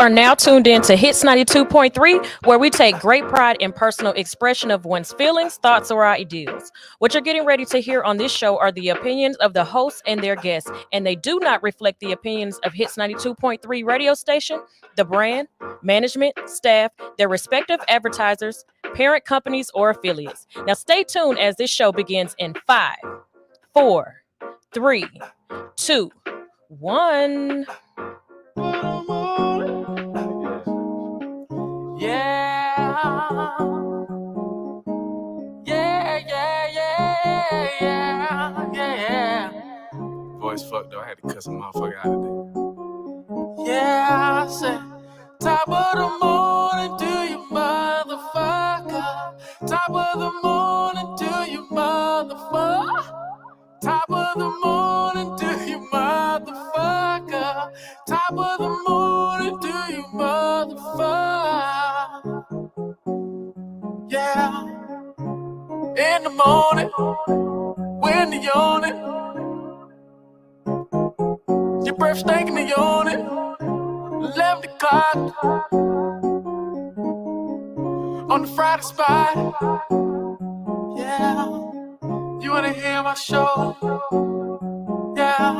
are now tuned in to Hits 92.3, where we take great pride in personal expression of one's feelings, thoughts, or ideals. What you're getting ready to hear on this show are the opinions of the hosts and their guests, and they do not reflect the opinions of Hits 92.3 radio station, the brand, management, staff, their respective advertisers, parent companies, or affiliates. Now stay tuned as this show begins in 5, 4, 3, 2, 1. Voice fucked up. I had to cut some motherfucker out of there. Yeah, I said, top of the morning to you, motherfucker. Top of the morning to you, motherfucker. Top of the morning to you, motherfucker. Top of the morning to you, motherfucker. Yeah. In the morning, when you're yawning, your breath stinking and yawning. 11 o'clock on the Friday spot. Yeah. You wanna hear my show? Yeah.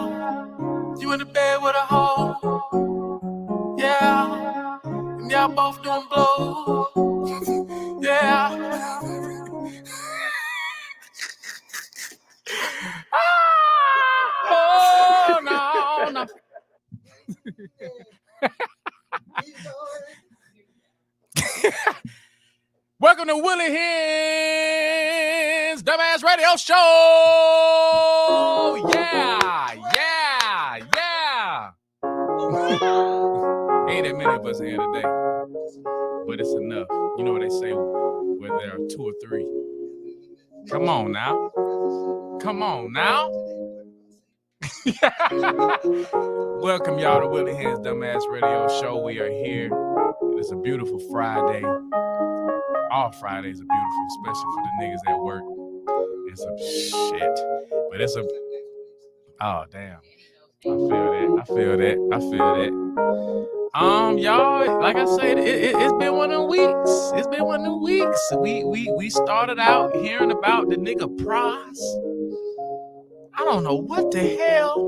You in the bed with a hoe? Yeah. And y'all both doing blow? Yeah. Oh, no. Welcome to Willie Hyn's Dumbass Radio Show. Yeah. Ain't that many of us here today, but it's enough. You know what they say, where there are two or three. Come on now. Welcome y'all to Willie Hyn's Dumbass Radio Show. We are here. It is a beautiful Friday. All Fridays are beautiful, especially for the niggas at work. It's some shit. But it's a... Oh, damn. I feel that. Y'all, like I said, it's been one of the weeks. We started out hearing about the nigga Price. I don't know what the hell.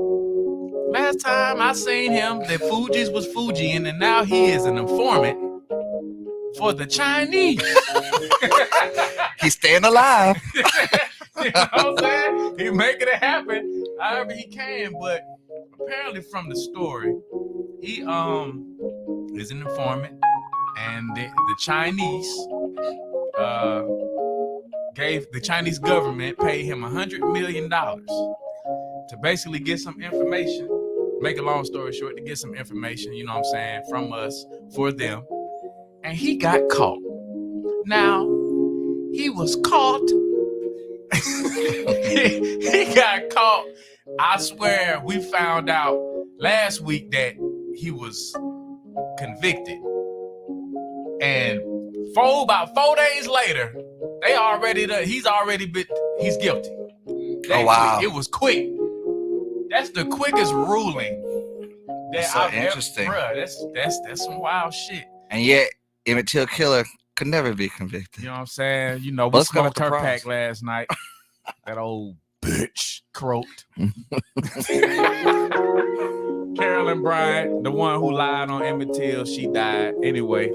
Last time I seen him, that Fuji's was Fujian, and now he is an informant for the Chinese. He's staying alive. You know what I'm saying? He's making it happen however he can, but apparently from the story, he is an informant, and the Chinese the Chinese government paid him $100 million to basically get some information. Make a long story short, to get some information, you know what I'm saying, from us for them. And he got caught. Now, he was caught. he got caught. I swear we found out last week that he was convicted. And about 4 days later, he's guilty. Oh, wow. It was quick. That's the quickest ruling that I've interesting. Ever, bruh, that's some wild shit. And yet, Emmett Till Killer could never be convicted. You know what I'm saying? You know, we smoked a turf pack last night. That old bitch croaked. Carolyn Bryant, the one who lied on Emmett Till, she died. Anyway,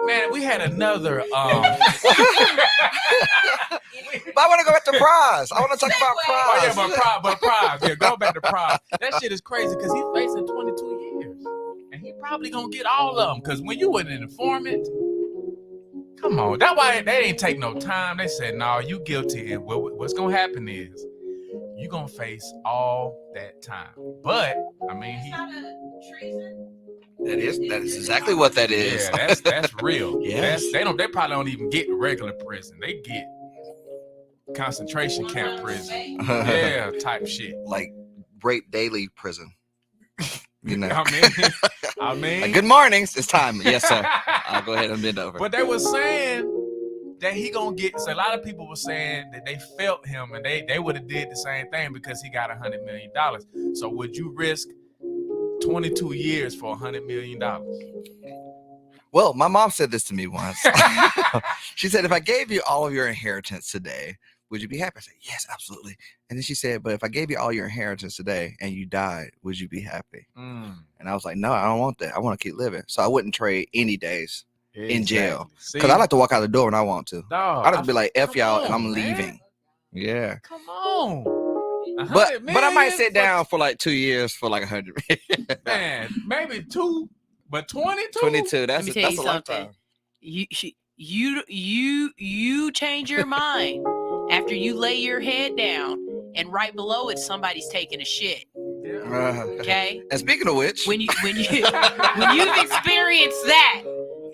man, we had another. But I want to go back to Prize. I want to talk about Prize. Oh yeah, but Prize. Yeah, go back to Prize. That shit is crazy because he's facing 22 years, and he probably gonna get all of them. Because when you were an informant, come on, that's why they ain't take no time. They said, "No, you guilty, and what's gonna happen is you gonna face all that time." But I mean, treason. That is exactly what that is. Yeah, that's real. Yes. They probably don't even get regular prison. They get concentration camp prison. Yeah, type shit. Like rape daily prison. You know. I mean like, good mornings. It's time. Yes, sir. I'll go ahead and bend over. But they were saying that he gonna get, so a lot of people were saying that they felt him and they would have did the same thing because he got $100 million. So would you risk 22 years for $100 million? Well, my mom said this to me once. She said, if I gave you all of your inheritance today, would you be happy? I said, yes, absolutely. And then she said, but if I gave you all your inheritance today and you died, would you be happy? And I was like, no, I don't want that. I want to keep living. So I wouldn't trade any days in jail. Because I like to walk out the door when I want to. I just be like, F y'all, and I'm leaving. Yeah. Come on. But I might sit down for like 2 years for like 100 million. Man, maybe 2, but 22. 22. That's Let me tell you a something. lifetime. You change your mind after you lay your head down, and right below it, somebody's taking a shit. Okay. And speaking of which, when you've experienced that,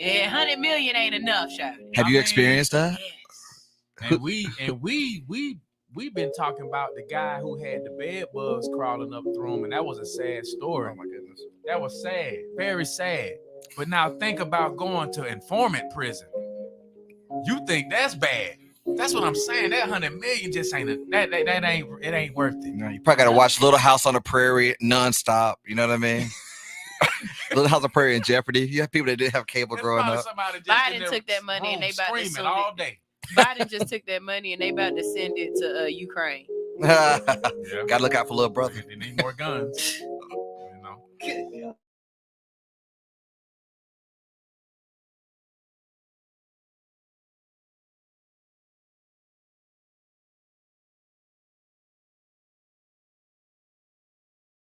100 million ain't enough, Shawty. Have you experienced that? Yes. And we've been talking about the guy who had the bed bugs crawling up through him, and that was a sad story. Oh my goodness. That was sad, very sad. But now think about going to informant prison. You think that's bad? That's what I'm saying. That 100 million just ain't it ain't worth it. No, you probably got to watch Little House on the Prairie nonstop. You know what I mean? Little House on the Prairie and Jeopardy. You have people that didn't have cable growing up. Biden took that money and they about to send all it. Day. Biden just took that money and they about to send it to Ukraine. Gotta look out for little brother. They need more guns. You know.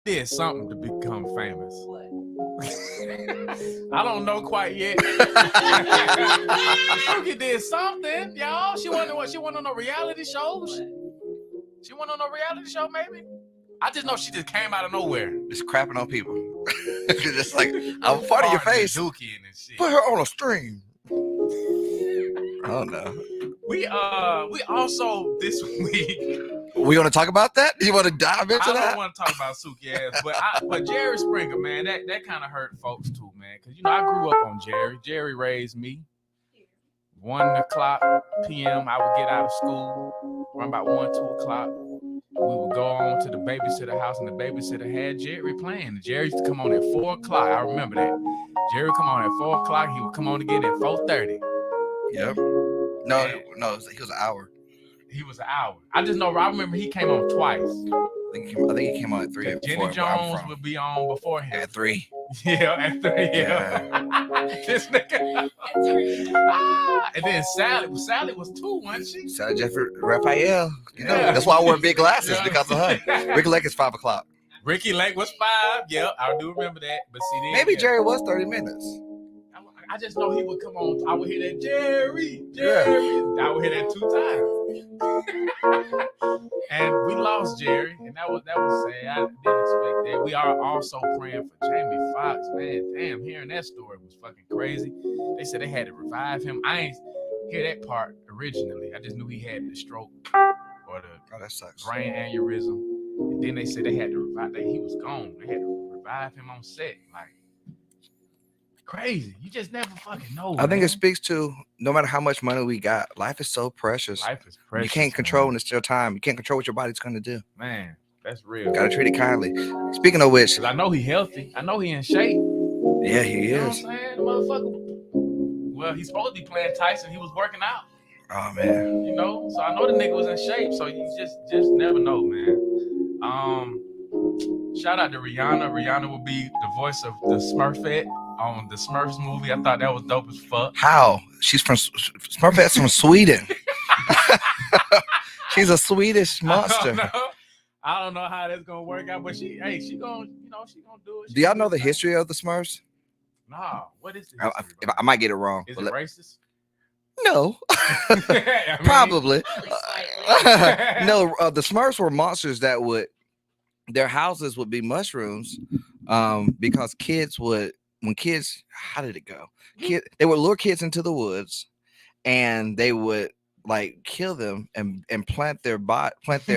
Did something to become famous. I don't know quite yet. Suki did something, y'all. She went on a reality show. She went on a reality show, maybe. I just know she just came out of nowhere, just crapping on people. Just like, I'm part of your face. And shit. Put her on a stream. I don't know. We also this week. We want to talk about that? You want to dive into that? I don't want to talk about Suki ass, but Jerry Springer, man, that kind of hurt folks too, man. Because I grew up on Jerry. Jerry raised me. 1:00 p.m. I would get out of school around about 2 o'clock. We would go on to the babysitter house, and the babysitter had Jerry playing. Jerry used to come on at 4 o'clock. I remember that. Jerry would come on at 4 o'clock. He would come on again at 4:30. Yep. No, he was an hour. He was an hour. I just know. I remember he came on twice. I think he came on at 3. Jenny Jones would be on before him. At 3. Yeah, at 3. Yeah. This nigga. And then Sally was 2, wasn't she? Sally Jeffrey Raphael. You know, that's why I wore big glasses because of her. Ricky Lake is 5 o'clock. Ricky Lake was 5. Yeah, I do remember that. But see, then, maybe Jerry was 30 minutes. I just know he would come on. I would hear that Jerry. I would hear that 2 times. And we lost Jerry, and that was sad. I didn't expect that. We are also praying for Jamie Foxx, man. Damn, hearing that story was fucking crazy. They said they had to revive him. I ain't hear that part originally. I just knew he had the stroke or the that sucks. Brain aneurysm. And then they said they had to revive. He was gone. They had to revive him on set. Like, crazy. You just never fucking know. I think it speaks to no matter how much money we got, life is so precious. Life is precious. You can't control when it's your time. You can't control what your body's going to do. Man, that's real. You got to treat it kindly. Speaking of which, I know he's healthy. I know he in shape. Yeah, he you know is. What I'm saying? The motherfucker. Well, he's supposed to be playing Tyson. He was working out. Oh man. You know, so I know the nigga was in shape. So you just never know, man. Shout out to Rihanna. Rihanna will be the voice of the Smurfette on the Smurfs movie. I thought that was dope as fuck. How? She's from Smurfette's from Sweden. She's a Swedish monster. I don't know how that's gonna work out, but she gonna do it. Do y'all know the history of the Smurfs? Nah, what is it? I might get it wrong. Is it racist? No. Probably. No, the Smurfs were monsters that their houses would be mushrooms because how did it go? They would lure kids into the woods and they would like kill them and plant their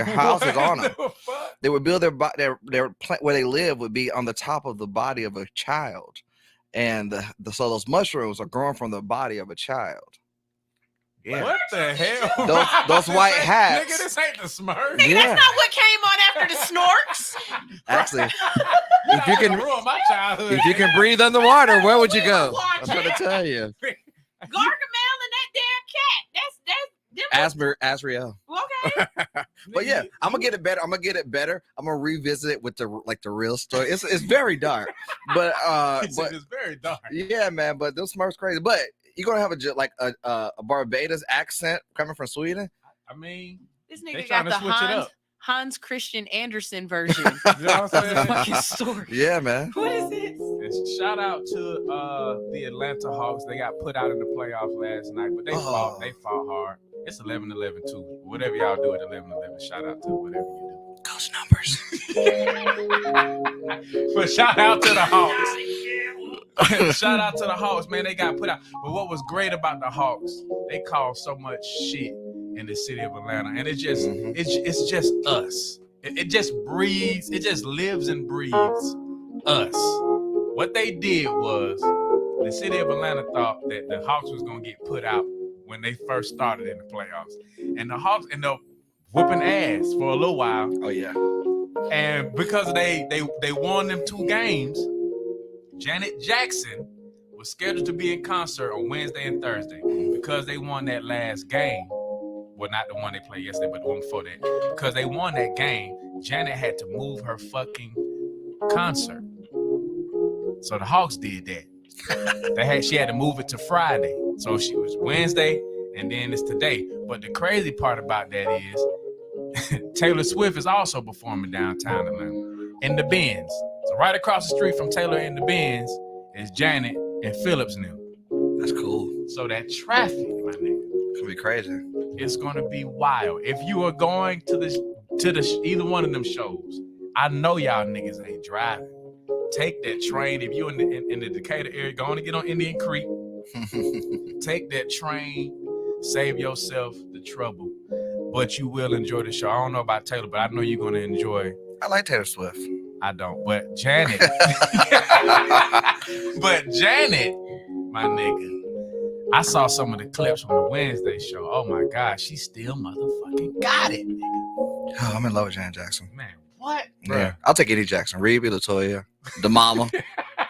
houses on them. They would build their where they live would be on the top of the body of a child. And so those mushrooms are grown from the body of a child. Yeah. What the hell? Those white hats. Nigga, this ain't the Smurfs. Nigga, Yeah. that's not what came on after the Snorks. Actually, if you can ruin my childhood. if you can breathe underwater, where would you go? watch I'm trying to tell you. Gargamel and that damn cat. That's them. Asriel. Okay. But yeah, I'm gonna get it better. I'm gonna revisit it with the real story. It's very dark, but It's very dark. yeah, man. But those Smurfs crazy. But you're gonna have a Barbados accent coming from Sweden. I mean, This they nigga trying got to the switch it up. Hans Christian Andersen version You know what I'm of the saying? fucking story. Yeah, man. What is this? And shout out to the Atlanta Hawks. They got put out in the playoffs last night, but they fought hard. It's 11-11 too. Whatever y'all do at 11-11, shout out to whatever you do. Ghost numbers. But shout out to the Hawks. Shout out to the Hawks, man. They got put out. But what was great about the Hawks, they caused so much shit in the city of Atlanta, and it's just just us. It just breathes. It just lives and breathes us. What they did was the city of Atlanta thought that the Hawks was gonna get put out when they first started in the playoffs, and the Hawks ended up whooping ass for a little while. Oh yeah. And because they won them 2 games, Janet Jackson was scheduled to be in concert on Wednesday and Thursday. Because they won that last game, well, not the one they played yesterday, but the one before that. Because they won that game, Janet had to move her fucking concert. So the Hawks did that. She had to move it to Friday. So she was Wednesday, and then it's today. But the crazy part about that is Taylor Swift is also performing downtown Atlanta in the Benz. So right across the street from Taylor in the Benz is Janet and Phillips now. That's cool. So that traffic, my nigga, It's gonna be crazy. it's gonna be wild. If you are going to the either one of them shows, I know y'all niggas ain't driving. Take that train. If you're in the Decatur area, go on and get on Indian Creek. Take that train. Save yourself the trouble. But you will enjoy the show. I don't know about Taylor, but I know you're gonna enjoy. I like Taylor Swift. I don't, but Janet. But Janet, my nigga, I saw some of the clips from the Wednesday show. Oh my God, she still motherfucking got it, nigga. Oh, I'm in love with Janet Jackson. Man, what? Yeah, I'll take any Jackson. Rebbie, Latoya, the mama.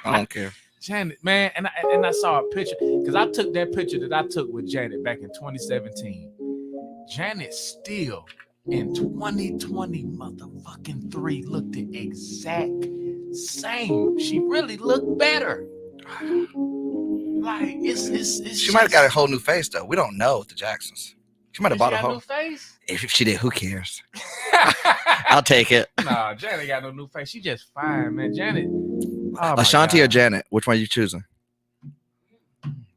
I don't care. Janet, man, and I saw a picture because I took that picture that I took with Janet back in 2017. Janet still in 2020 motherfucking 3 looked the exact same. She really looked better. Like it's She might have got a whole new face though. We don't know with the Jacksons. She might have bought a whole. new face. If she did, who cares? I'll take it. Nah, Janet got no new face. She just fine, man. Janet. Oh Ashanti God. or Janet? Which one are you choosing?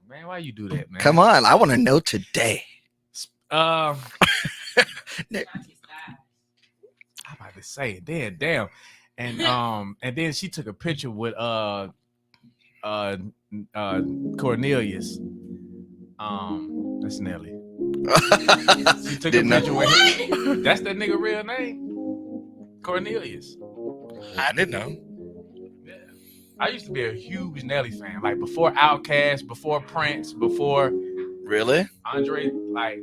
Man, why you do that, man? Come on, I want to know today. I'm about to say it. Damn. And then she took a picture with Cornelius. That's Nelly. She took Didn't a know. picture with him. That's that nigga real name. Cornelius. I didn't know. Yeah. I used to be a huge Nelly fan. Like before Outkast, before Prince, before Really? Andre, like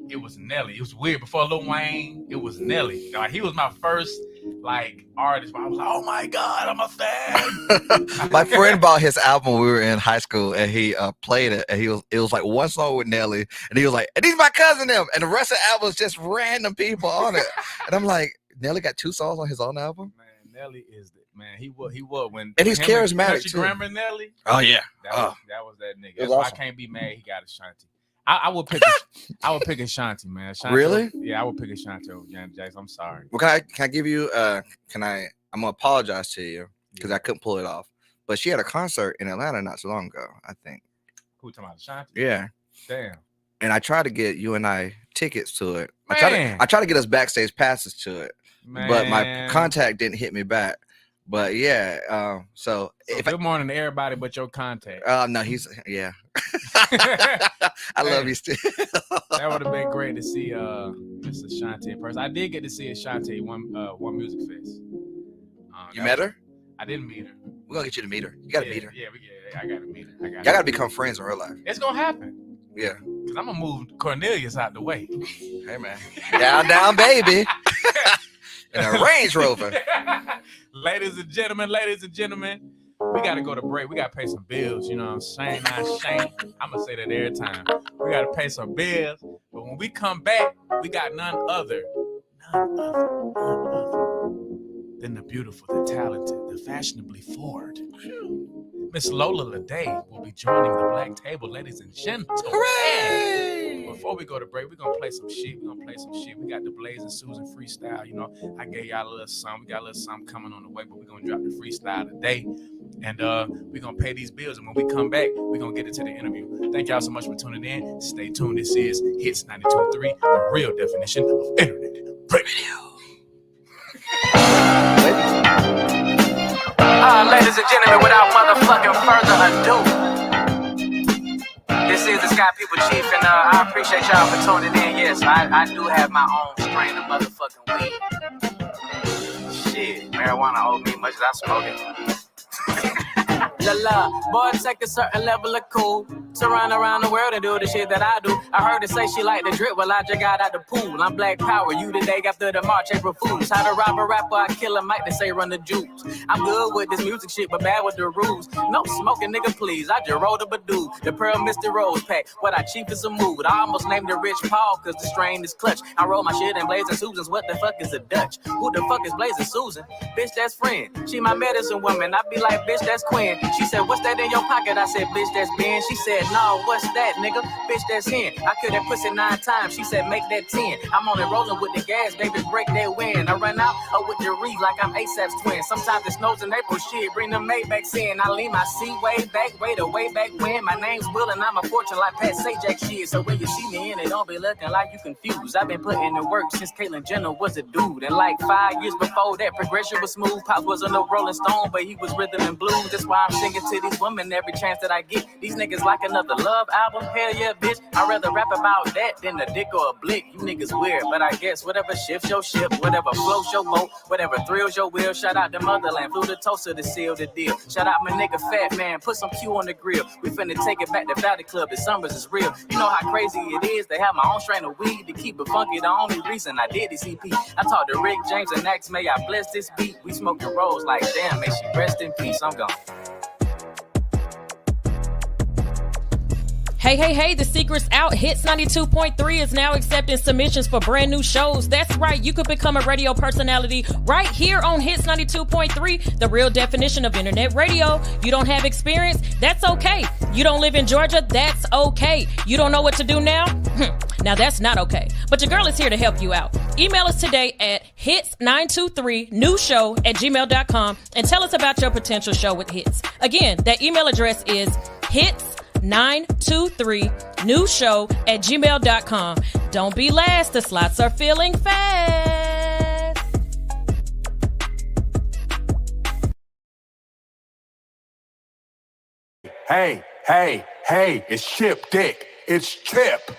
it was Nelly. It was weird. Before Lil Wayne, it was Nelly. Like he was my first like artist. I was like, oh my God, I'm a fan. My friend bought his album when we were in high school, and he played it, and it was like one song with Nelly, and he was like, and he's my cousin them, and the rest of the album was just random people on it. And I'm like, Nelly got 2 songs on his own album? Man, Nelly is the man. He was when And he's him charismatic, Country too. Grammar Nelly. Oh yeah. That was that nigga. It was That's why awesome. I can't be mad. He got Ashanti. I would pick. I would pick Ashanti, man. Ashanti, Really? Yeah, I would pick Ashanti over Janet Jackson. I'm sorry. Well, can I give you I'm gonna apologize to you because I couldn't pull it off. But she had a concert in Atlanta not so long ago, I think. Who talking about Ashanti? Yeah. Damn. And I tried to get you and I tickets to it. I Man. tried to get us backstage passes to it, Man. but my contact didn't hit me back. But yeah, so if good morning to everybody but your contact. no, he's yeah. I love you still. That would have been great to see Miss Ashanti in person. I did get to see Ashanti one music fest. You met her? I didn't meet her. We're gonna get you to meet her. You gotta meet her. Yeah, I gotta meet her. Y'all gotta become friends in real life. It's gonna happen. Yeah. Cause I'm gonna move Cornelius out the way. Hey man. Down, baby. In a Range Rover. Ladies and gentlemen, we gotta go to break. We gotta pay some bills. You know what I'm saying? I'm gonna say that every time. We gotta pay some bills. But when we come back, we got none other than the beautiful, the talented, the fashionably forward. Miss Lola Lede will be joining the Black Table, ladies and gentlemen. Hooray! Before we go to break, we're going to play some shit. We got the Blaze and Susan freestyle. You know, I gave y'all a little something. We got a little something coming on the way, but we're going to drop the freestyle today. And we're going to pay these bills. And when we come back, we're going to get into the interview. Thank y'all so much for tuning in. Stay tuned. This is Hits 92.3, the real definition of internet radio. Ladies and gentlemen, without motherfucking further ado, this is the Sky People Chief, and I appreciate y'all for tuning in. Yes, I do have my own strain of motherfucking weed. Shit, marijuana owed me much as I smoke it. La, boy, take a certain level of cool to run around the world and do the shit that I do. I heard her say she like the drip, well, I just got out the pool. I'm Black Power, you the day after the March, April Fools. How to rob a rapper, I kill a mic, they say run the juice. I'm good with this music shit, but bad with the rules. No smoking, nigga, please, I just rolled up a dude. The Pearl Misty Rose pack, what I cheap is a mood. I almost named it Rich Paul, cause the strain is clutch. I roll my shit in Blazing Susans, what the fuck is a Dutch? Who the fuck is Blazing Susan? Bitch, that's friend. She my medicine woman, I be like, bitch, that's Quinn. She said, what's that in your pocket? I said, bitch, that's Ben. She said, no, what's that, nigga? Bitch, that's Hen. I killed that pussy 9 times. She said, make that 10. I'm only rolling with the gas, baby, break that wind. I run out with the reed like I'm ASAP's twin. Sometimes it snows in April, shit, bring the Maybachs in. I lean my seat way back when. My name's Will and I'm a fortune like Pat Sajak shit. So when you see me in it, don't be looking like you confused. I've been putting in work since Caitlyn Jenner was a dude. And like 5 years before that, progression was smooth. Pop wasn't no Rolling Stone, but he was rhythm and blues. That's why I'm singing to these women every chance that I get. These niggas like another love album. Hell yeah, bitch. I'd rather rap about that than a dick or a blick. You niggas weird, but I guess whatever shifts your ship, whatever floats your boat, whatever thrills your will. Shout out to Motherland, flew the toaster to seal the deal. Shout out my nigga Fat Man, put some Q on the grill. We finna take it back to Valley Club. The summers is real. You know how crazy it is to have my own strain of weed to keep it funky. The only reason I did this EP. I talked to Rick James and asked, may I bless this beat? We smoking rolls like damn, may she rest in peace. I'm gone. Hey, the secret's out. Hits 92.3 is now accepting submissions for brand new shows. That's right, you could become a radio personality right here on Hits 92.3, the real definition of internet radio. You don't have experience? That's okay. You don't live in Georgia? That's okay. You don't know what to do now? Now that's not okay. But your girl is here to help you out. Email us today at hits923newshow@gmail.com and tell us about your potential show with Hits. Again, that email address is hits923newshow@gmail.com. Don't be last. The slots are filling fast. Hey, it's Chip Dick. It's Chip.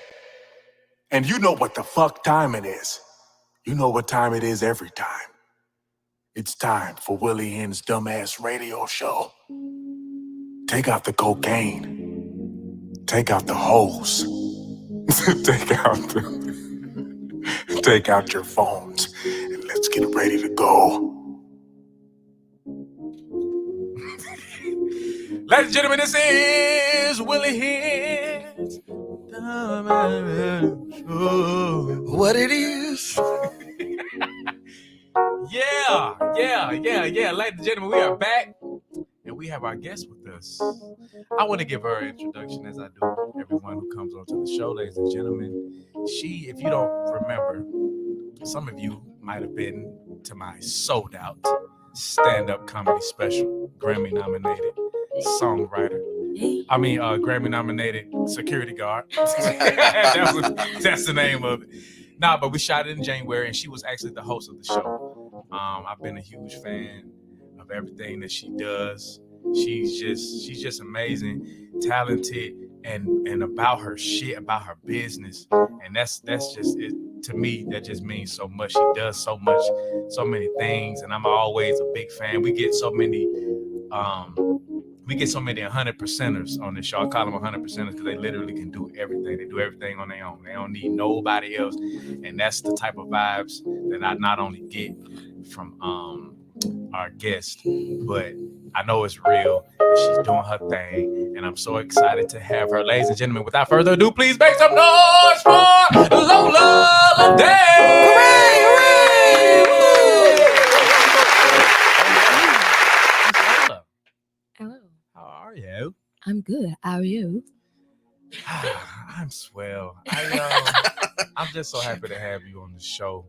And you know what the fuck time it is. You know what time it is every time. It's time for Willie Hyn's dumbass radio show. Take out the cocaine. Take out the hoes. Take out your phones. And let's get ready to go. Ladies and gentlemen, this is Willie Hyn. What it is? Yeah. Ladies and gentlemen, we are back. And we have our guest with us. I want to give her an introduction as I do everyone who comes onto the show, ladies and gentlemen. She, if you don't remember, some of you might have been to my sold out stand-up comedy special, Grammy-nominated songwriter. Grammy-nominated security guard. That's the name of it. Nah, but we shot it in January, and she was actually the host of the show. I've been a huge fan of everything that she does. She's just amazing, talented, and about her shit, about her business. And that's just it. To me, that just means so much. She does so much, so many things, and I'm always a big fan. We get so many we get so many 100%ers on this show. I call them 100%ers because they literally can do everything. They do everything on their own. They don't need nobody else. And that's the type of vibes that I not only get from our guest, but I know it's real. And she's doing her thing. And I'm so excited to have her. Ladies and gentlemen, without further ado, please make some noise for Lola Ladae. Hooray! Hello. How are you? I'm good. How are you? I'm swell. I'm just so happy to have you on the show.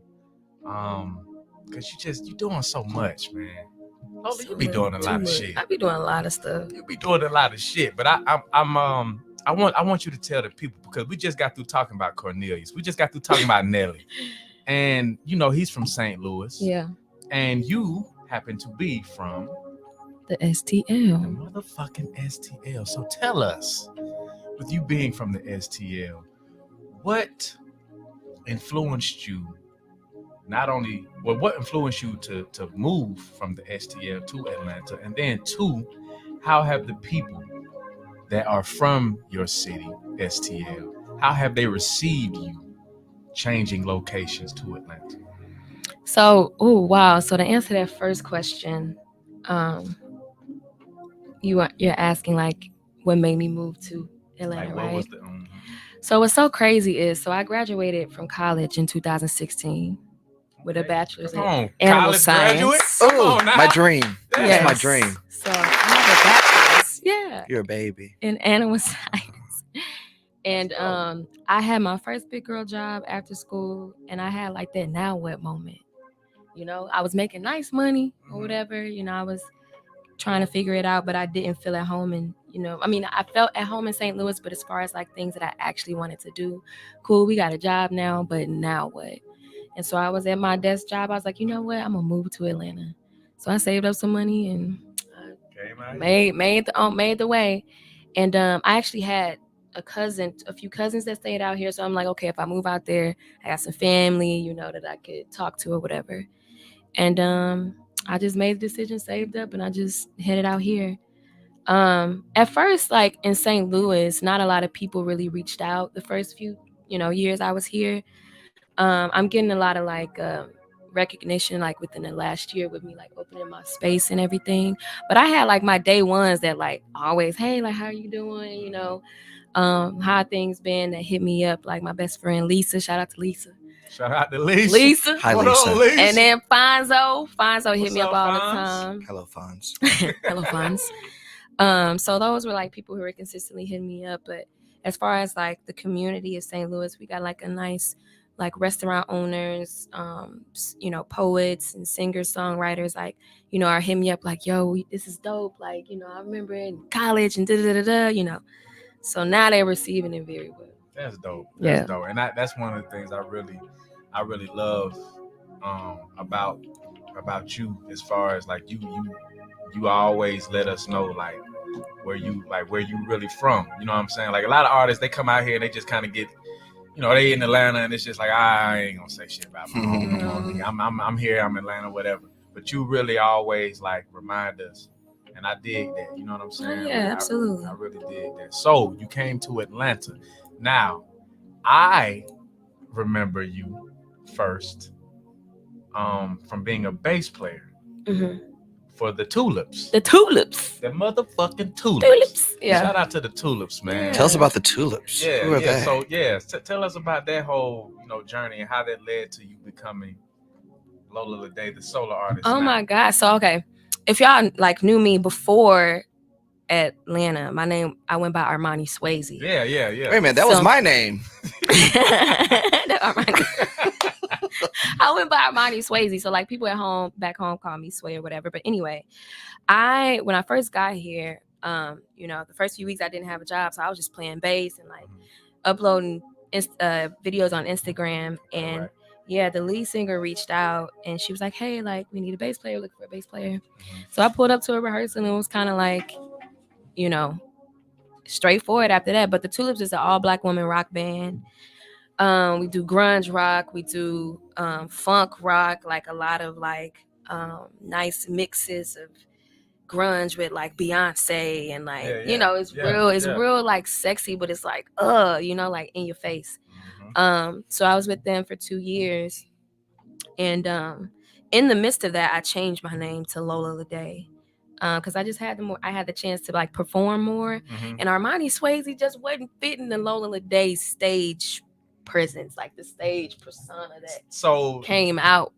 Cause you doing so much, man. Lola, you be doing a lot of shit. I be doing a lot of stuff. You be doing a lot of shit. But I want you to tell the people, because we just got through talking about Cornelius. We just got through talking about Nelly. And you know, he's from St. Louis. Yeah. And you happen to be from The the STL. motherfucking STL. So tell us, with you being from the STL, what influenced you? What influenced you to move from the STL to Atlanta? And then two, how have the people that are from your city, STL, how have they received you changing locations to Atlanta? So, wow. So to answer that first question, you're asking like what made me move to Atlanta, Like, what right? was the So what's so crazy is, so I graduated from college in 2016 with a bachelor's Come in on, animal college science. graduate? Come Oh, on now. my dream. That's Yes. my dream. So I have a bachelor's, yeah, You're a baby. in animal science. And I had my first big girl job after school, and I had like that now what moment. You know, I was making nice money or whatever. You know, I was trying to figure it out, but I didn't feel at home. And, you know, I mean, I felt at home in St. Louis, but as far as like things that I actually wanted to do, cool, we got a job now, but now what? And so I was at my desk job. I was like, you know what? I'm going to move to Atlanta. So I saved up some money and made the way. And I actually had a few cousins that stayed out here. So I'm like, okay, if I move out there, I got some family, you know, that I could talk to or whatever. And I just made the decision, saved up, and I just headed out here. At first, like in St. Louis, not a lot of people really reached out the first few, you know, years I was here. I'm getting a lot of like recognition like within the last year with me like opening my space and everything. But I had like my day ones that like always, hey, like how are you doing? You know, how things been, that hit me up, like my best friend Lisa. Shout out to Lisa. Shout out to Lisa. Lisa. Hi, What Lisa. up, Lisa? And then Fonzo hit What's me up up, all Fonz? the time. Hello, Fonz. Hello, Fonz. So those were like people who were consistently hitting me up. But as far as like the community of St. Louis, we got like a nice like restaurant owners, you know, poets and singers, songwriters, like, you know, are hitting me up like, yo, this is dope. Like, you know, I remember in college and you know. So now they're receiving it very well. That's dope. Yeah. That's dope. And that's one of the things I really love about you, as far as like you always let us know like where you really from. You know what I'm saying? Like a lot of artists, they come out here and they just kind of get, you know, they in Atlanta and it's just like, I ain't gonna say shit about me. I'm here, I'm Atlanta, whatever. But you really always like remind us. And I dig that. You know what I'm saying? Yeah, absolutely. I really dig that. So you came to Atlanta. Now, I remember you first from being a bass player for the Tulips. The Tulips. The motherfucking Tulips. Tulips. Yeah. Shout out to the Tulips, man. Tell us about the Tulips. Yeah, Who are yeah. they? So yeah, tell us about that whole, you know, journey and how that led to you becoming Lola Ladae, the solo artist. Oh now. my God. So okay. If y'all like knew me before Atlanta, I went by Armani Swayze. Yeah. Wait a minute, that was my name. I went by Armani Swayze. So like people back home call me Sway or whatever. But anyway, when I first got here, you know, the first few weeks I didn't have a job, so I was just playing bass and like uploading videos on Instagram. And Right. yeah, the lead singer reached out and she was like, hey, like we need a bass player, looking for a bass player. So I pulled up to a rehearsal and it was kind of like, you know, straightforward after that. But the Tulips is an all Black woman rock band. We do grunge rock, we do funk rock, like a lot of like nice mixes of, grunge with like Beyonce and like it's real like sexy, but it's like like in your face. So I was with them for 2 years, and in the midst of that, I changed my name to Lola Lede. Because I just had the chance to like perform more, and Armani Swayze just wasn't fitting the Lola Lede stage presence, like the stage persona that came out.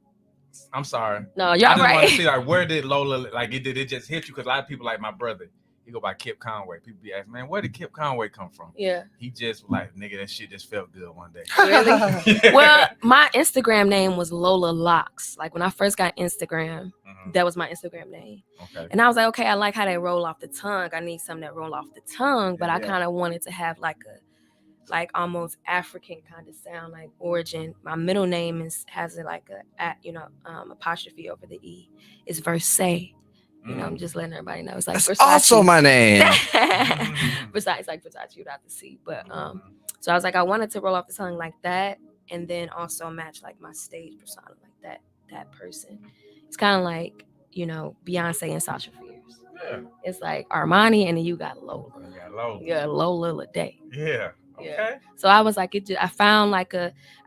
I'm sorry. No, y'all I just right. want to see like where did Lola did it just hit you? Because a lot of people like my brother, he go by Kip Conway. People be asking, man, where did Kip Conway come from? Yeah. He just like, nigga, that shit just felt good one day. Really? Well, my Instagram name was Lola Locks. Like when I first got Instagram, that was my Instagram name. Okay. And I was like, okay, I like how they roll off the tongue. I need something that roll off the tongue, but I kind of wanted to have like almost African kind of sound, like origin. My middle name has apostrophe over the E. It's Versace. I'm just letting everybody know. It's like that's Versace. Also my name. Besides like Versace without the C. But so I was like, I wanted to roll off the tongue like that, and then also match like my stage persona, like that person. It's kind of like, Beyonce and Sasha Fierce. Yeah. It's like Armani, and then you got Lola. Yeah, Lola Lede. Yeah. Okay. Yeah. So I was like, I found like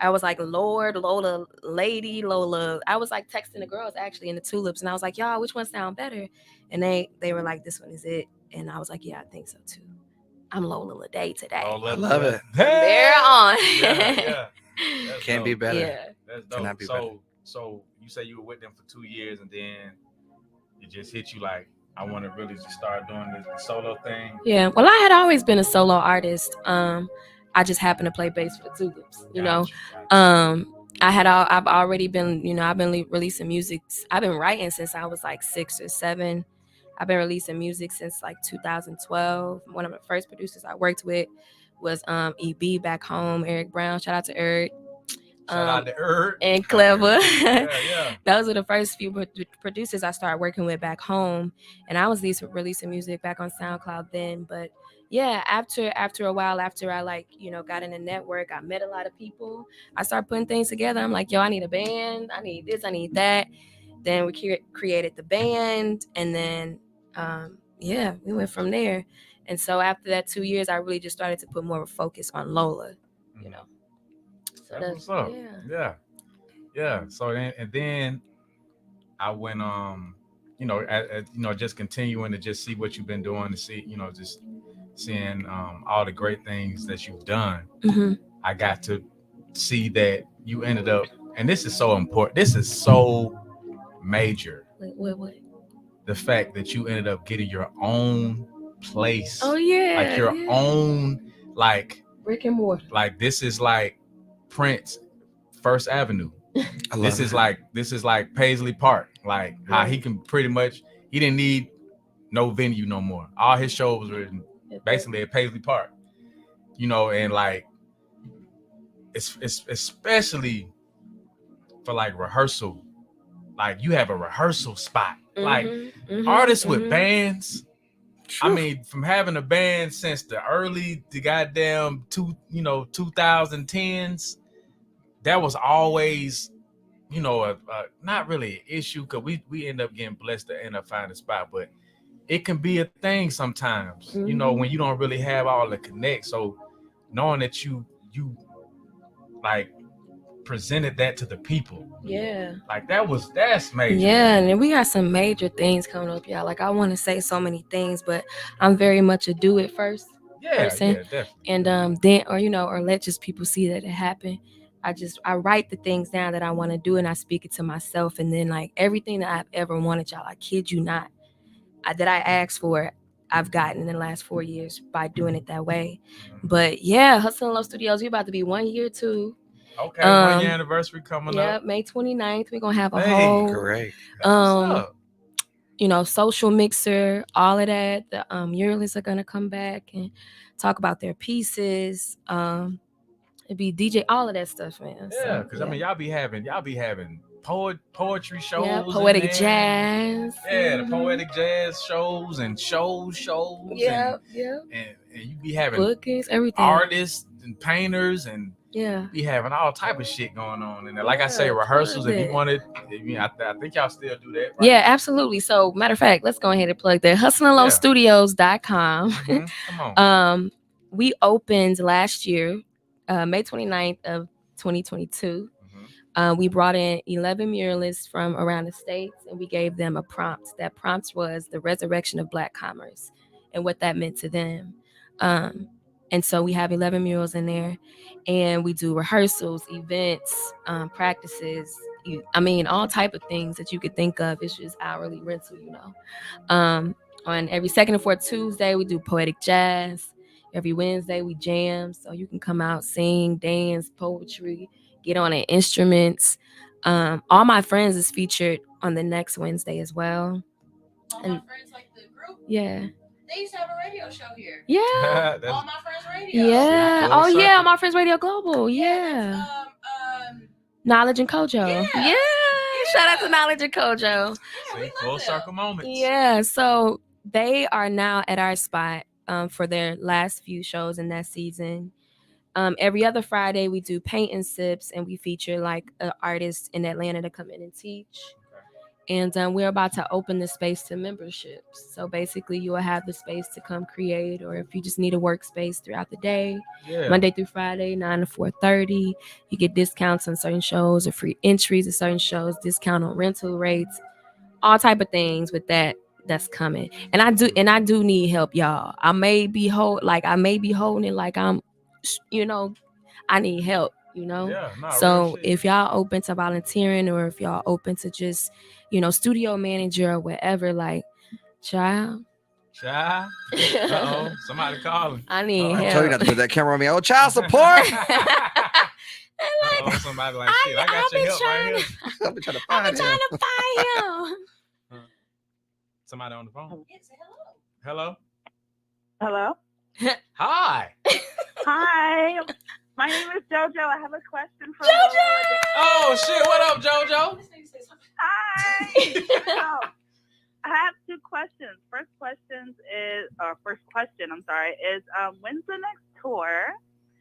I was like Lord, Lola, Lady, Lola. I was like texting the girls actually in the Tulips, and I was like, y'all, which one sound better? And they were like, this one is it. And I was like, yeah, I think so too. I'm Lola Lede today. I love it. They're on. Yeah. Can't be better. Yeah. That's dope. Cannot be better. So you say you were with them for 2 years, and then it just hit you like, I want to really just start doing this solo thing. Yeah. Well, I had always been a solo artist. I just happened to play bass for the Tulips. I've already been, I've been releasing music. I've been writing since I was like 6 or 7. I've been releasing music since like 2012. One of the first producers I worked with was EB back home, Eric Brown. Shout out to Eric. Shout out to Eric. And Clever. Yeah. Those are the first few producers I started working with back home. And I was releasing music back on SoundCloud then. But yeah, after a while, after I got in the network, I met a lot of people. I started putting things together. I'm like, yo, I need a band. I need this. I need that. Then we created the band. And then, we went from there. And so after that 2 years, I really just started to put more of a focus on Lola, So that's what's up. Yeah. So then I went, just continuing to just see what you've been doing, to see, just seeing all the great things that you've done. I got to see that you ended up, and this is so important. This is so major. What? The fact that you ended up getting your own place. Oh yeah. Like your own, like brick and mortar. Like this is like Prince, First Avenue. This is like Paisley Park. Like how he can pretty much, he didn't need no venue no more. All his shows were basically at Paisley Park. And like it's especially for like rehearsal. Like you have a rehearsal spot. Like artists with bands. I mean, from having a band since the goddamn 2010s, that was always, not really an issue, because we end up getting blessed to end up finding a spot, but it can be a thing sometimes, when you don't really have all the connect. So knowing that you like presented that to the people. Yeah. Like that's major. Yeah, and we got some major things coming up, y'all. Like I want to say so many things, but I'm very much a do it first person. Yeah, definitely. And then or let just people see that it happened. I write the things down that I want to do, and I speak it to myself, and then like everything that I've ever wanted, y'all, I kid you not, that I asked for, I've gotten in the last 4 years by doing it that way. But yeah, Hustle and Love Studios, we're about to be 1 year too. Okay, 1 year anniversary coming up. Yeah, May 29th. We're gonna have a whole great. Social mixer, all of that. The muralists are gonna come back and talk about their pieces. It'd be DJ, all of that stuff, man. Yeah, because I mean, y'all be having poetry shows. Yeah, poetic jazz. Yeah, the poetic jazz shows and shows. Yeah. And you be having bookings, everything. Artists and painters and Yeah. Be having all type of shit going on in there. Like I say, rehearsals. If you wanted, I think y'all still do that. Right? Yeah, absolutely. So, matter of fact, let's go ahead and plug that. HustleandLowStudios.com. Come on. We opened last year, May 29th of 2022. We brought in 11 muralists from around the states, and we gave them a prompt. That prompt was the resurrection of Black commerce and what that meant to them. And so we have 11 murals in there, and we do rehearsals, events, practices. All type of things that you could think of. It's just hourly rental, On every second and fourth Tuesday, we do poetic jazz. Every Wednesday, we jam. So you can come out, sing, dance, poetry, get on an instruments. All My Friends is featured on the next Wednesday as well. All My Friends, like the group? Yeah. They used to have a radio show here. Yeah. All My Friends Radio. Yeah. Oh, yeah. All My Friends Radio Global. Yeah. Knowledge and Kojo. Yeah. Shout out to Knowledge and Kojo. Full circle moments. Yeah. So they are now at our spot for their last few shows in that season. Every other Friday, we do paint and sips, and we feature like an artist in Atlanta to come in and teach. And we're about to open the space to memberships. So basically, you will have the space to come create, or if you just need a workspace throughout the day, Monday through Friday, 9 to 4:30. You get discounts on certain shows, or free entries to certain shows, discount on rental rates, all type of things with that. That's coming. And I do need help, y'all. I may be holding it like I'm, I need help. So if y'all open to volunteering, or if y'all open to just, studio manager or whatever, like, child. Uh-oh, somebody calling. I need help. I told you not to put that camera on me. Oh, child support. Somebody like, shit, I got your help right here. I've been trying to find him. Somebody on the phone. Hello. Hello. Hi. Hi. My name is JoJo. I have a question for JoJo. Oh shit! What up, JoJo? Hi. I have two questions. First question, when's the next tour?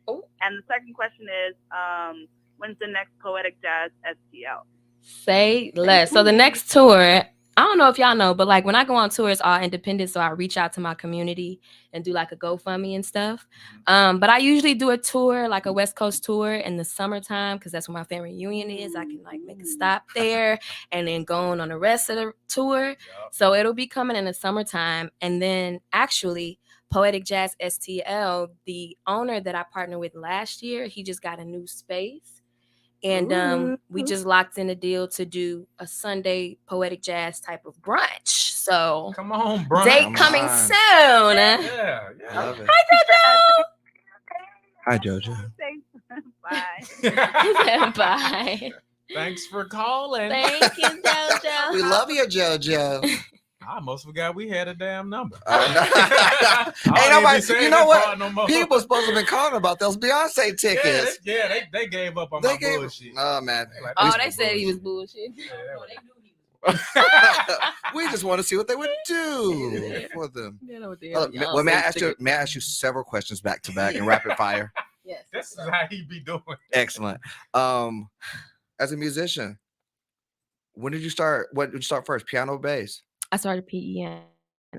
Oh. And the second question is, when's the next Poetic Jazz STL? Say less. So the next tour, I don't know if y'all know, but like when I go on tours, all independent, so I reach out to my community and do like a GoFundMe and stuff. But I usually do a tour, like a West Coast tour in the summertime, because that's when my family reunion is. I can like make a stop there and then go on the rest of the tour. So it'll be coming in the summertime. And then actually, Poetic Jazz STL, the owner that I partnered with last year, he just got a new space. And we just locked in a deal to do a Sunday Poetic Jazz type of brunch. So come on, brunch. Date coming soon. Yeah. Love it. Hi, JoJo. Bye. Bye. Thanks for calling. Thank you, JoJo. We love you, JoJo. I almost forgot we had a damn number. Ain't nobody, you know what? People supposed to have been calling about those Beyonce tickets. Yeah, they gave up on my bullshit. Oh, man. They said he was bullshit. We just want to see what they would do for them. May I ask you several questions back to back in rapid fire? Yes. This is how he be doing. Excellent. As a musician, when did you start? What did you start first? Piano or bass? I started piano.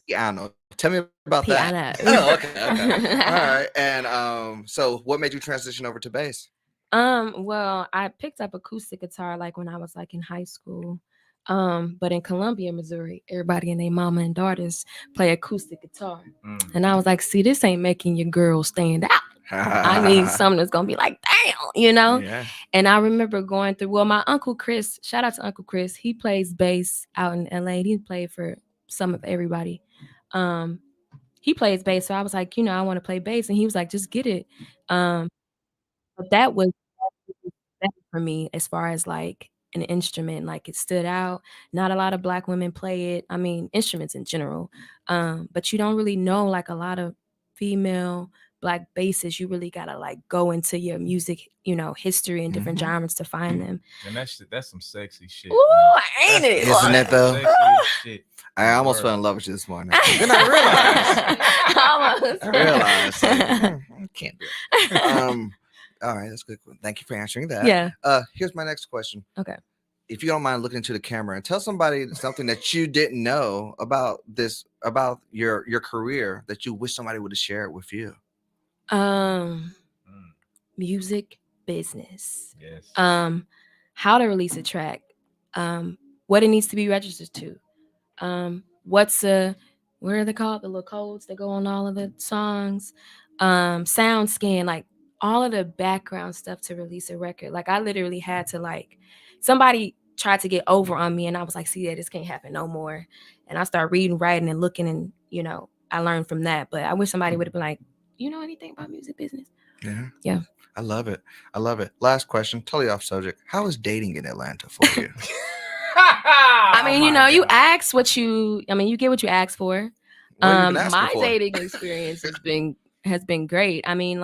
Piano. Tell me about piano. That. Oh, okay. All right. And so what made you transition over to bass? Well, I picked up acoustic guitar like when I was like in high school. But in Columbia, Missouri, everybody and their mama and daughters play acoustic guitar. And I was like, see, this ain't making your girl stand out. I need something that's gonna be like, damn, Yeah. And I remember going through, well, my Uncle Chris, shout out to Uncle Chris, he plays bass out in LA. He played for some of everybody. He plays bass. So I was like, I want to play bass. And he was like, just get it. But that was for me as far as like an instrument, like it stood out. Not a lot of Black women play it. I mean, instruments in general. But you don't really know like a lot of female Black basses. You really gotta like go into your music, history and different genres to find them. And that's some sexy shit. Ooh, ain't it? Isn't it though? Shit. I almost fell in love with you this morning. Then I realized. Almost. I realized. I can't do it. All right, that's good. Thank you for answering that. Yeah. Here's my next question. Okay. If you don't mind looking into the camera and tell somebody something that you didn't know about your career that you wish somebody would have shared with you. Music business. Yes. How to release a track. What it needs to be registered to. What are they called? The little codes that go on all of the songs. Sound scan, like all of the background stuff to release a record. Like I literally had to somebody tried to get over on me and I was like, see that this can't happen no more. And I started reading, writing, and looking, and I learned from that. But I wish somebody would have been like, you know anything about music business? Yeah. I love it. Last question, totally off subject. How is dating in Atlanta for you? I mean, you ask you get what you ask for. My dating experience has been great. I mean,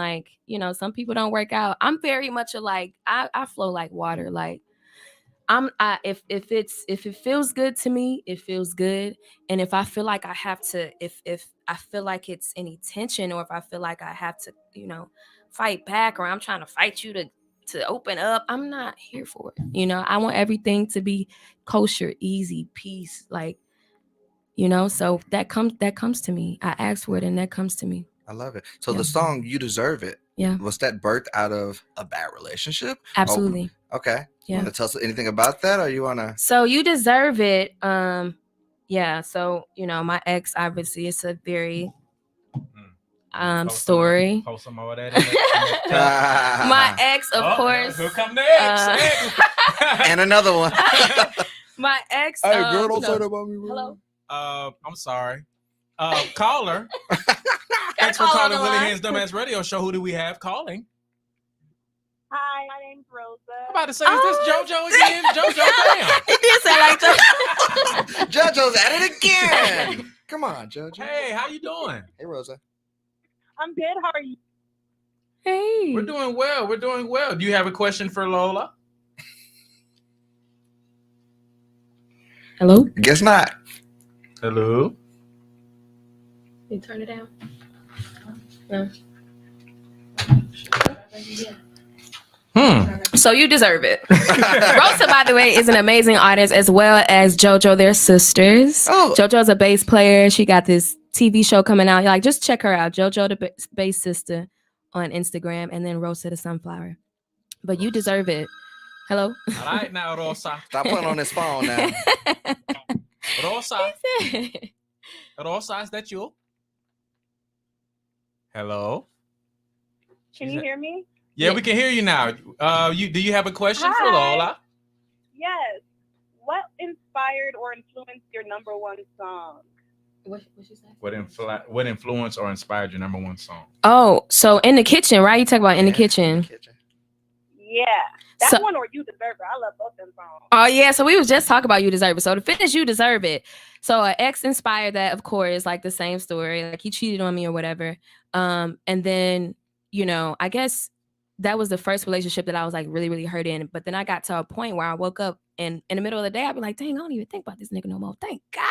some people don't work out. I'm very much I flow like water. Like if it feels good to me, it feels good. And if I feel like I have to, if I feel like it's any tension, or if I feel like I have to, fight back, or I'm trying to fight you to open up, I'm not here for it. I want everything to be kosher, easy, peace, so that comes to me. I ask for it and that comes to me. I love it. So the song "You Deserve It," was that birthed out of a bad relationship? Absolutely. Oh, okay. Yeah. You want to tell us anything about that, or you want to? So "You Deserve It." Yeah. So my ex, obviously, it's a very story. Post some more of that. My ex, of course. Who come next? And another one. My ex. Hey, girl, don't say that about me. Hello. I'm sorry. Caller. Thanks for calling Willie Hyn's Dumbass Radio Show. Who do we have calling? Hi, my name's Rosa. I'm about to say, is this JoJo again? JoJo, damn. It did sound like JoJo. JoJo's at it again. Come on, JoJo. Hey, how you doing? Hey, Rosa. I'm good. How are you? Hey. We're doing well. Do you have a question for Lola? Hello? Guess not. Hello? You turn it down? No. So "You Deserve It." Rosa, by the way, is an amazing artist, as well as JoJo. They're sisters. Oh. JoJo's a bass player. She got this TV show coming out. Just check her out. JoJo the bass sister on Instagram, and then Rosa the sunflower. But "You Deserve It." Hello? All right now, Rosa. Stop putting on this phone now. Rosa. Rosa, is that you? Hello? Can you hear me? Yeah, we can hear you now. Do you have a question for Lola? Yes. What inspired or influenced your number one song? What she say? What influenced or inspired your number one song? Oh, so "In the Kitchen," right? You talk about "In the Kitchen." Yeah. That one or "You Deserve It." I love both them songs. Oh, yeah. So we was just talking about "You Deserve It." So to finish "You Deserve It." So an ex inspired that, of course, like the same story. Like he cheated on me or whatever. And then, I guess that was the first relationship that I was like really, really hurt in. But then I got to a point where I woke up and in the middle of the day, I'd be like, dang, I don't even think about this nigga no more. Thank God.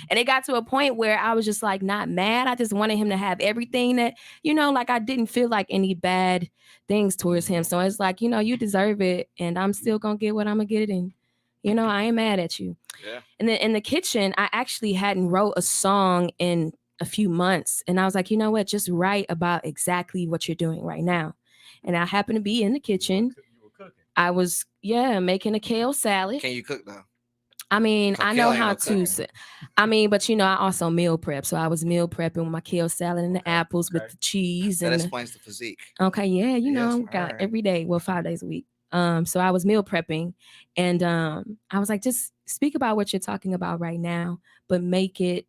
And it got to a point where I was just like not mad. I just wanted him to have everything that, I didn't feel like any bad things towards him. So it's like, you deserve it. And I'm still going to get what I'm going to get. And, I ain't mad at you. Yeah. And then "In the Kitchen," I actually hadn't wrote a song in a few months. And I was like, you know what? Just write about exactly what you're doing right now. And I happened to be in the kitchen. You were cooking. I was, making a kale salad. Can you cook though? I mean, So I kale know ain't how no to. cooking. But I also meal prep. So I was meal prepping with my kale salad and the apples with the cheese. That And explains the physique. okay, yeah, Yes, got alright. every day, 5 days a week. So I was meal prepping, and I was like, just speak about what you're talking about right now, but make it,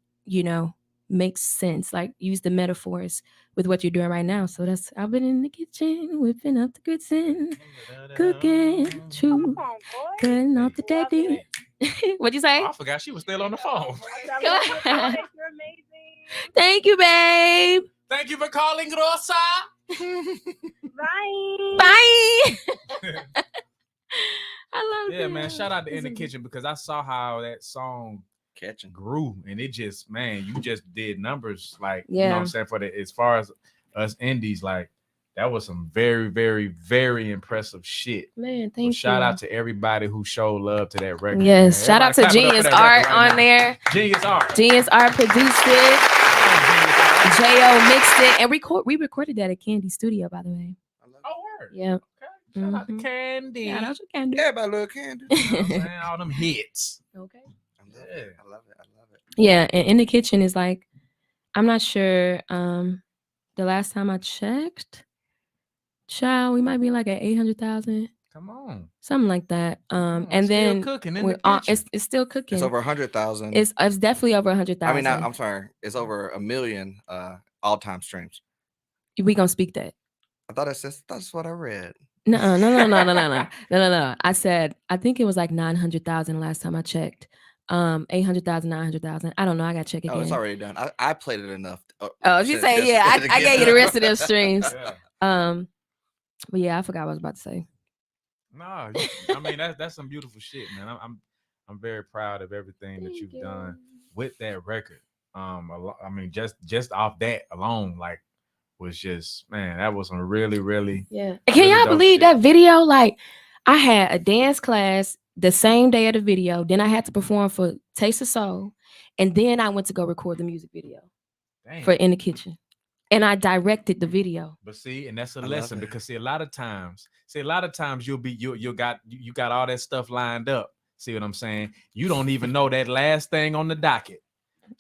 makes sense. Like use the metaphors with what you're doing right now. So I've been in the kitchen whipping up the grits and cooking, Come on, boy. cutting off the daddy. What'd you say? I forgot she was still on the phone. I love your voice. You're amazing. Thank you, babe. Thank you for calling, Rosa. Bye. Bye. I love Yeah, that. man. Shout out to "In the Kitchen" because I saw how that song Catching. grew, and it just, man, you just did numbers, like, Yeah. you know what I'm saying, as far as us indies, like That was some very, very, very impressive shit. Man, thank you. Shout out to everybody who showed love to that record. Yes, man. shout out to Everybody clap it up Genius for that Art record right on now. there. Genius Art. Genius Art produced it. J.O. mixed it. And we recorded that at Candy Studio, by the way. Oh, word. Yeah. Okay. Shout out to Candy. Shout out to Candy. Everybody love Candy. You know what I'm saying? All them hits. Okay. I love it. Yeah, and In the Kitchen is like, I'm not sure. The last time I checked, child, we might be like at 800,000. Come on. Something like that. And still then cooking in we're the kitchen. it's still cooking. It's over 100,000. It's definitely over 100,000. I mean, I'm sorry. It's over 1 million all-time streams. We gonna speak that. I thought that's what I read. No. I said I think it was like 900,000 last time I checked. 800,000, 900,000. I don't know. I gotta check again. Oh, it's already done. I played it enough. Oh, she saying yeah. I gave you the rest of them streams. Yeah. But yeah, I forgot what I was about to say. No, I mean that's some beautiful shit, man. I'm very proud of everything that you've done with that record. I mean, just off that alone, like, was just, man, that was some really, really. Yeah. Can y'all believe that video? Like, I had a dance class the same day of the video. Then I had to perform for Taste of Soul, and then I went to go record the music video for In the Kitchen. And I directed the video. But see, and that's a lesson because a lot of times you got all that stuff lined up. See what I'm saying? You don't even know that last thing on the docket.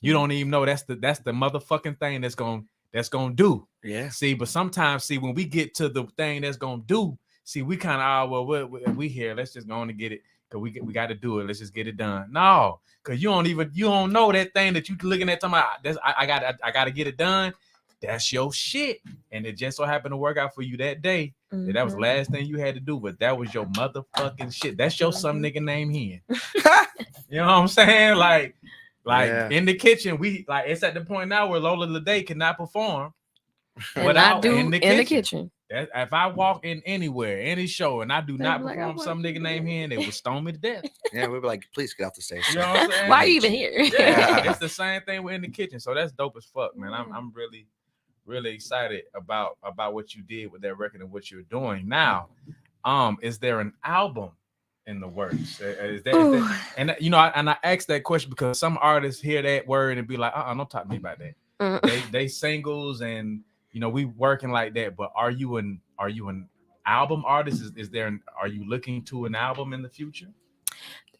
You don't even know that's the motherfucking thing that's gonna do. Yeah. See, but sometimes when we get to the thing that's gonna do, see, we kind of we here. Let's just go on and get it because we got to do it. Let's just get it done. No, because you don't know that thing that you looking at. Talking about, I got to get it done. That's your shit, and it just so happened to work out for you that day. That was the last thing you had to do, but that was your motherfucking shit. That's your some nigga named Hyn. You know what I'm saying? Like In the Kitchen, we like it's at the point now where Lola Lede cannot perform without In the Kitchen. If I walk in anywhere, any show, and I do not perform some nigga named Hyn, they would stone me to death. Yeah, we'd be like, please get off the stage. You know what I'm saying? Why are you even here? Yeah, it's the same thing with In the Kitchen. So that's dope as fuck, man. I'm really, really excited about what you did with that record and what you're doing now. Is there an album in the works? Is that and you know, I asked that question because some artists hear that word and be like, don't talk to me about that. They singles and you know we working like that. But are you an album artist? Are you looking to an album in the future?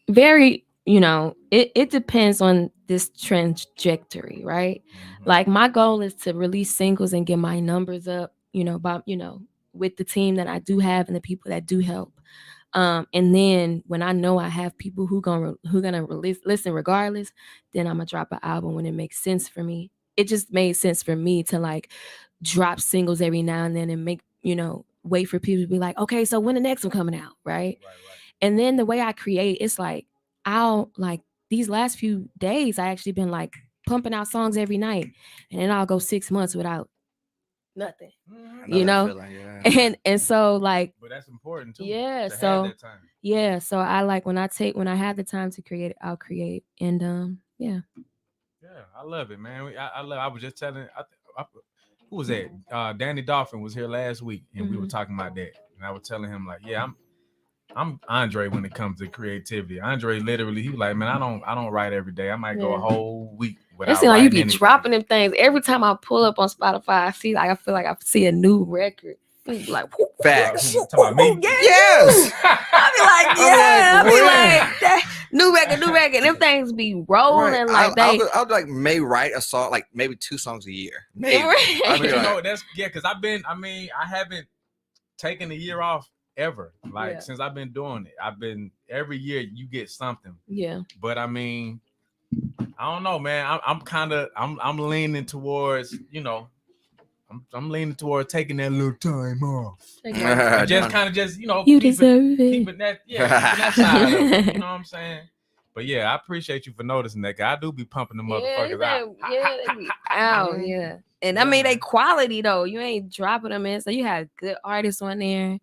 Very, you know, it depends on this trajectory, right? Like my goal is to release singles and get my numbers up, you know, with the team that I do have and the people that do help. And then when I know I have people who gonna listen regardless, then I'm gonna drop an album when it makes sense for me. It just made sense for me to like drop singles every now and then and make, you know, wait for people to be like, okay, so when the next one coming out, right? And then the way I create, it's like I'll like these last few days, I actually been like pumping out songs every night, and then I'll go 6 months without nothing, you know. Feeling, and so like, but that's important too. Yeah. To so have that time. yeah. So I like when I have the time to create, I'll create, and yeah. Yeah, I love it, man. I was just telling. Who was that? Danny Dolphin was here last week, and we were talking about that, and I was telling him like, yeah, I'm Andre when it comes to creativity. Andre literally, he was like, man, I don't write every day. I might go a whole week without. It seems like you be dropping them things every time I pull up on Spotify. I feel like I see a new record. Like facts. Talking about me? Yes. I be like, yeah. I be like, that new record. And them things be rolling like I'll like may write a song, like maybe 2 songs a year. Maybe. I mean, you know, that's because I haven't taken a year off ever. Like since I've been doing it, every year you get something. Yeah. But I mean, I don't know, man. I'm leaning towards, you know, I'm leaning toward taking that little time off. Just you know, you deserve it. Keeping that side of it, you know what I'm saying? But yeah, I appreciate you for noticing that. I do be pumping the motherfuckers out. They be out, yeah. And I mean, they quality though. You ain't dropping them in, so you have good artists on there.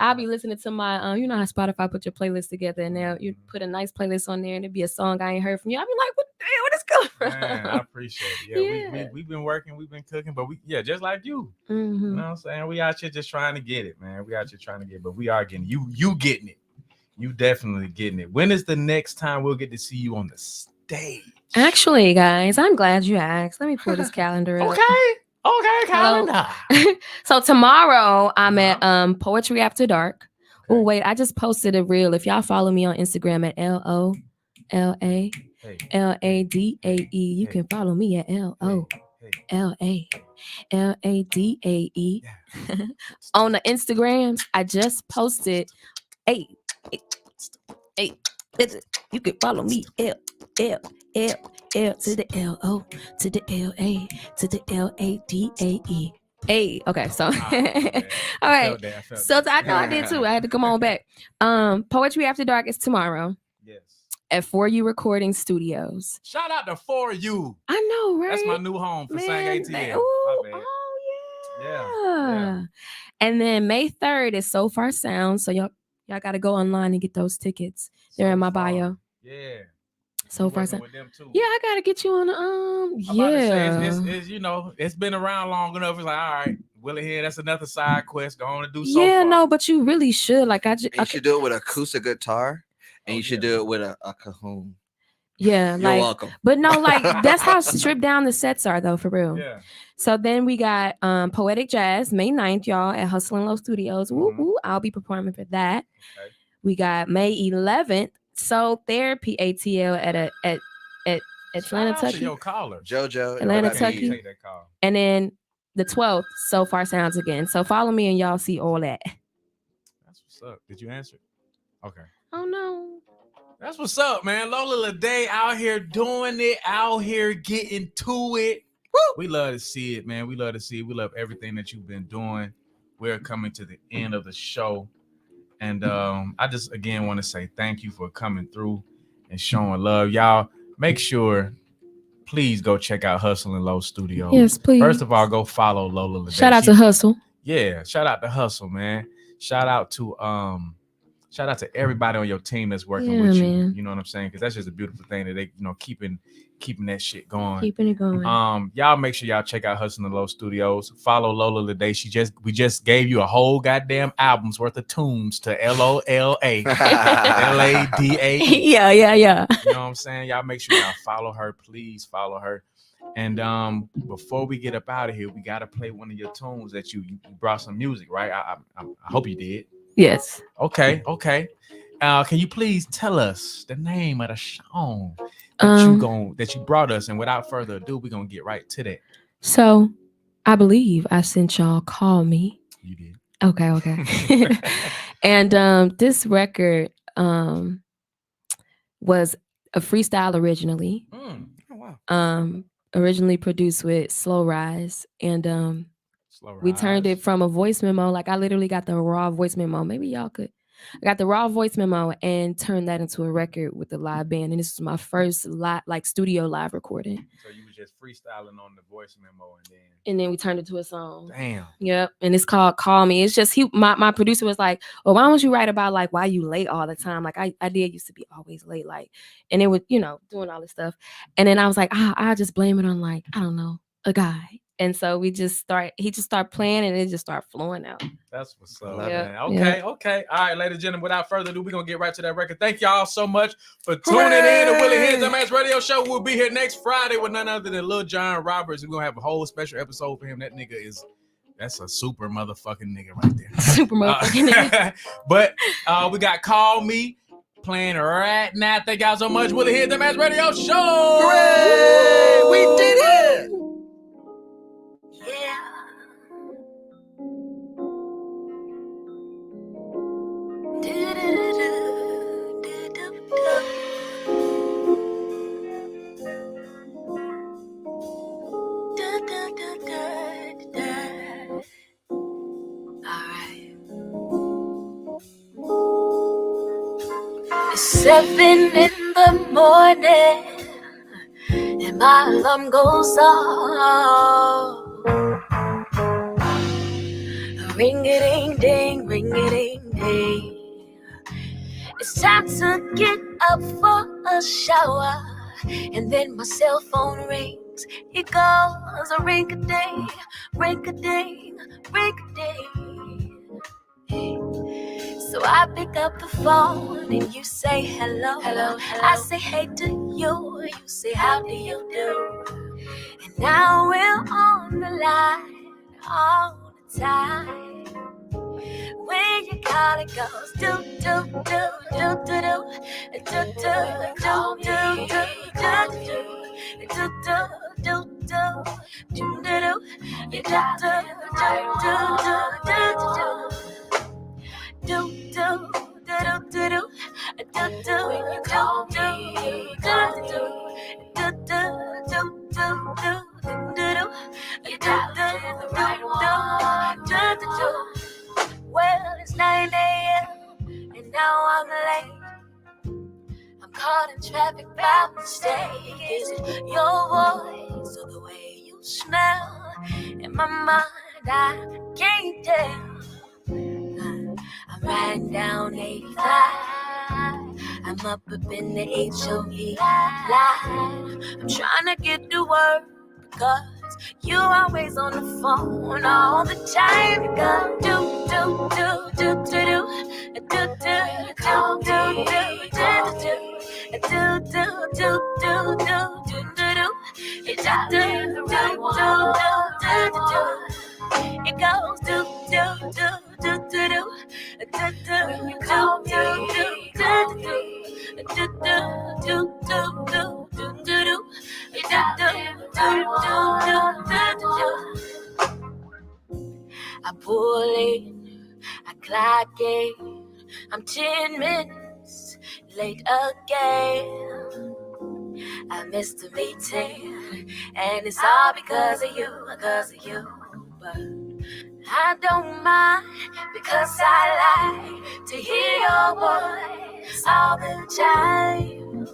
I'll be listening to my, you know how Spotify put your playlist together, and now you put a nice playlist on there, and it'd be a song I ain't heard from you. I'll be like, what the What is going on? Man, I appreciate it. Yeah. We've been working, we've been cooking, but just like you. Mm-hmm. You know what I'm saying? We out here just trying to get it, man. We out here trying to get it, but we are getting it. You getting it. You definitely getting it. When is the next time we'll get to see you on the stage? Actually, guys, I'm glad you asked. Let me pull this calendar up. Okay, calendar. So tomorrow I'm at Poetry After Dark. Oh, wait, I just posted a reel. If y'all follow me on Instagram at LOLALADAE, you can follow me at LOLALADAE. On the Instagrams, I just posted, hey, you can follow me, L to the LO to the LA to the LADAE. Hey, okay, so all right. So I know I did too. I had to come on back. Poetry After Dark is tomorrow. Yes. At 4U Recording Studios. Shout out to 4U. I know, right? That's my new home for Sang ATL. Oh yeah. And then May 3rd is So Far Sound. So y'all gotta go online and get those tickets. They're in my bio. Yeah. So Far Sound. Yeah, I gotta get you on the it's it's been around long enough. It's like, all right, Willie Hyn, that's another side quest. Going to do so yeah, far. No, but you really should. Like you should do it with acoustic guitar, and you should do it with a cajon. Yeah, you're welcome. But no, like that's how stripped down the sets are, though, for real. Yeah. So then we got Poetic Jazz May 9th, y'all, at Hustle and Low Studios. Woo. I'll be performing for that. Okay. We got May 11th. Soul Therapy ATL at Atlanta, Tucky. Your caller, JoJo, Atlanta, Tucky. And then the 12th, So Far Sounds again. So follow me and y'all see all that. That's what's up. Did you answer? Okay. Oh no. That's what's up, man. Lola Ladae out here doing it, out here getting to it. Woo! We love to see it, man. We love to see it. We love everything that you've been doing. We're coming to the end of the show. And I just, again, want to say thank you for coming through and showing love. Y'all, make sure, please go check out Hustle and Low Studios. Yes, please. First of all, go follow Lola Ladae. Shout out to Hustle. Yeah, shout out to Hustle, man. Shout out to everybody on your team that's working with you. Man. You know what I'm saying? Because that's just a beautiful thing that they, keeping that shit going. Keeping it going. Y'all make sure y'all check out Hustle and Low Studios. Follow Lola Ladae. We just gave you a whole goddamn album's worth of tunes to LOLALADAE. Yeah. You know what I'm saying? Y'all make sure y'all follow her. Please follow her. And before we get up out of here, we gotta play one of your tunes that you brought some music, right? I hope you did. Yes. Okay. Can you please tell us the name of the song that you brought us? And without further ado, we're gonna get right to that. So I believe I sent y'all Call Me. You did. Okay. And this record was a freestyle originally. Oh wow. Originally produced with Slow Rise. And we turned it from a voice memo. Like I literally got the raw voice memo. Maybe y'all could. I got the raw voice memo and turned that into a record with the live band. And this was my first studio live recording. So you were just freestyling on the voice memo and then we turned it to a song. Damn. Yep. And it's called Call Me. It's just my producer was like, well, why don't you write about like why you late all the time? Like I did used to be always late, like, and it was, doing all this stuff. And then I was like, I just blame it on like, I don't know, a guy. And so he just started playing and it just started flowing out. That's what's up. Man. Okay. All right, ladies and gentlemen, without further ado, we're going to get right to that record. Thank y'all so much for tuning in to Willie Hyn's Dumbass Radio Show. We'll be here next Friday with none other than Lil John Roberts. We're going to have a whole special episode for him. That nigga that's a super motherfucking nigga right there. Super motherfucking nigga. But we got Call Me playing right now. Thank y'all so much. Willie Hyn's Dumbass Radio Show. Hooray! We did it! It's 7 in the morning and my alarm goes off. Ring-a-ding-ding, ring-a-ding-ding. It's time to get up for a shower. and then my cell phone rings. It goes a ring-a-ding, ring-a-ding, ring-a-ding. So I pick up the phone and you say hello. Hello, hello. I say hey to you, you say how do you do? And now we're on the line all the time. When you call it goes do do do do do do do do do do do do do do do do do Well, it's 9 a.m. and now I'm late. I'm caught in traffic by mistake. Is it your voice or the way you smell? In my mind, I can't tell. I'm riding down 85. I'm up in the HOE line. I'm trying to get to work because you always on the phone all the time. You go do do do do do do do do do do do. It goes do do do do do do I pull in, I clock in, I'm 10 minutes late again. I missed the meeting, and it's all because of you, but I don't mind, because I like to hear your voice all the time.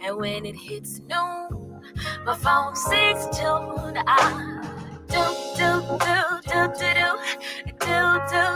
And when it hits noon, my phone sings tune. I do do do do do do do do